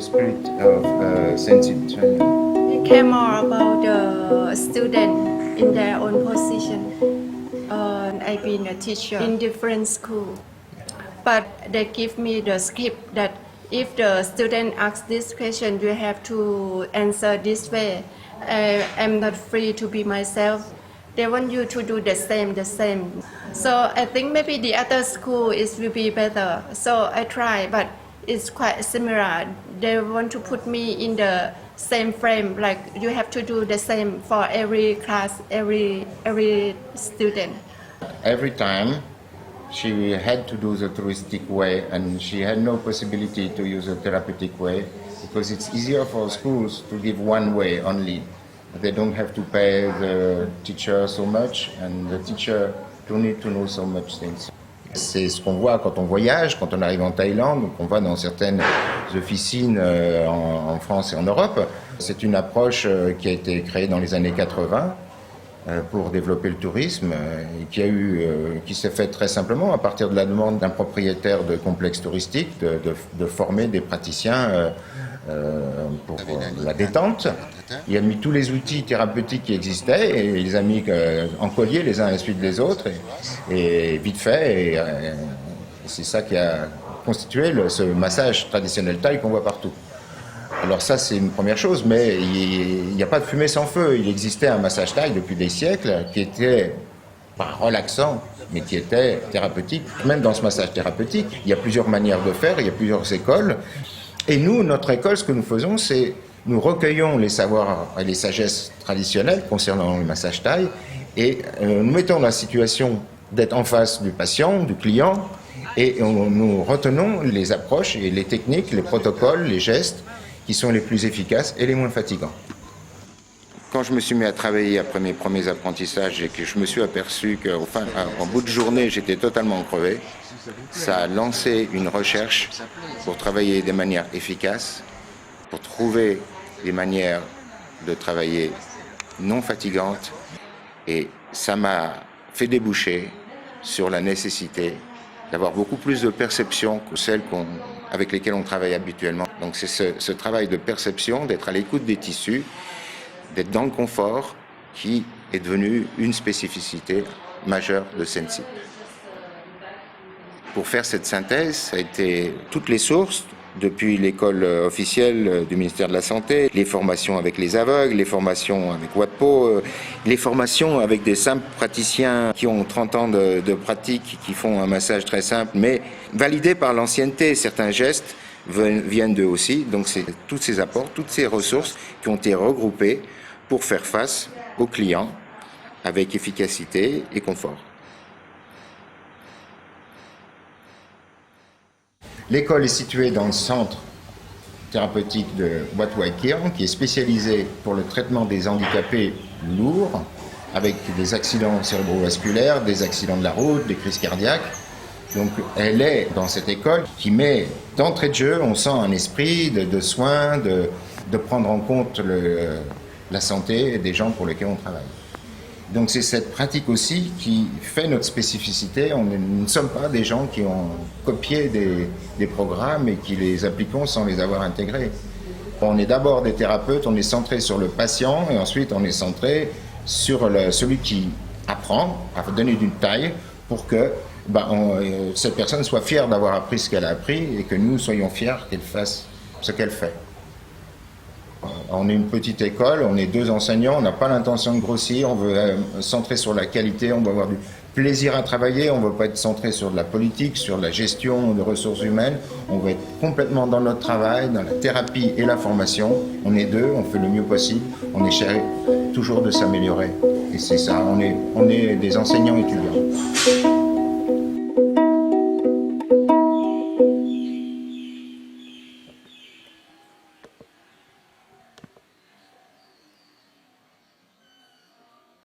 spirit of Sensit training? We care more about the student in their own position. I've been a teacher in different schools, but they give me the script that if the student asks this question, you have to answer this way. I'm not free to be myself. They want you to do the same. So I think maybe the other school will be better. So I try, but it's quite similar. They want to put me in the same frame, like you have to do the same for every class, every student. Every time she had to do the touristic way and she had no possibility to use the therapeutic way because it's easier for schools to give one way only. They don't have to pay the teacher so much and the teacher don't need to know so much things. C'est ce qu'on voit quand on voyage, quand on arrive en Thaïlande, donc on va dans certaines officines en France et en Europe. C'est une approche qui a été créée dans les années 80 pour développer le tourisme et qui s'est faite très simplement à partir de la demande d'un propriétaire de complexe touristique de former des praticiens pour la détente. Il a mis tous les outils thérapeutiques qui existaient et il les a mis en collier les uns à la suite des autres et vite fait. Et c'est ça qui a constitué ce massage traditionnel thaï qu'on voit partout. Alors ça c'est une première chose, mais il n'y a pas de fumée sans feu. Il existait un massage thaï depuis des siècles qui était pas relaxant, mais qui était thérapeutique. Même dans ce massage thérapeutique, il y a plusieurs manières de faire, il y a plusieurs écoles. Et nous, notre école, ce que nous faisons, c'est nous recueillons les savoirs et les sagesses traditionnelles concernant le massage thaï et nous mettons dans la situation d'être en face du patient, du client, et nous retenons les approches et les techniques, les protocoles, les gestes qui sont les plus efficaces et les moins fatigants. Quand je me suis mis à travailler après mes premiers apprentissages et que je me suis aperçu qu'en bout de journée, j'étais totalement crevé, ça a lancé une recherche pour travailler de manière efficace, pour trouver des manières de travailler non fatigantes. Et ça m'a fait déboucher sur la nécessité d'avoir beaucoup plus de perception que celles avec lesquelles on travaille habituellement. Donc c'est ce travail de perception, d'être à l'écoute des tissus, d'être dans le confort, qui est devenu une spécificité majeure de Sensit. Pour faire cette synthèse, ça a été toutes les sources, depuis l'école officielle du ministère de la Santé, les formations avec les aveugles, les formations avec Watpo, les formations avec des simples praticiens qui ont 30 ans de pratique, qui font un massage très simple, mais validés par l'ancienneté. Certains gestes viennent d'eux aussi. Donc c'est tous ces apports, toutes ces ressources qui ont été regroupées pour faire face aux clients avec efficacité et confort. L'école est située dans le centre thérapeutique de Wat Wai Kiong, qui est spécialisé pour le traitement des handicapés lourds, avec des accidents cérébrovasculaires, des accidents de la route, des crises cardiaques. Donc elle est dans cette école qui met d'entrée de jeu, on sent un esprit de soin, de prendre en compte la santé des gens pour lesquels on travaille. Donc c'est cette pratique aussi qui fait notre spécificité. Nous ne sommes pas des gens qui ont copié des programmes et qui les appliquons sans les avoir intégrés. On est d'abord des thérapeutes, on est centré sur le patient et ensuite on est centré sur celui qui apprend à donner d'une taille pour que cette personne soit fière d'avoir appris ce qu'elle a appris et que nous soyons fiers qu'elle fasse ce qu'elle fait. On est une petite école, on est 2 enseignants, on n'a pas l'intention de grossir, on veut centrer sur la qualité, on veut avoir du plaisir à travailler, on ne veut pas être centré sur de la politique, sur la gestion de ressources humaines, on veut être complètement dans notre travail, dans la thérapie et la formation. On est 2, on fait le mieux possible, on essaie toujours de s'améliorer. Et c'est ça, on est des enseignants étudiants.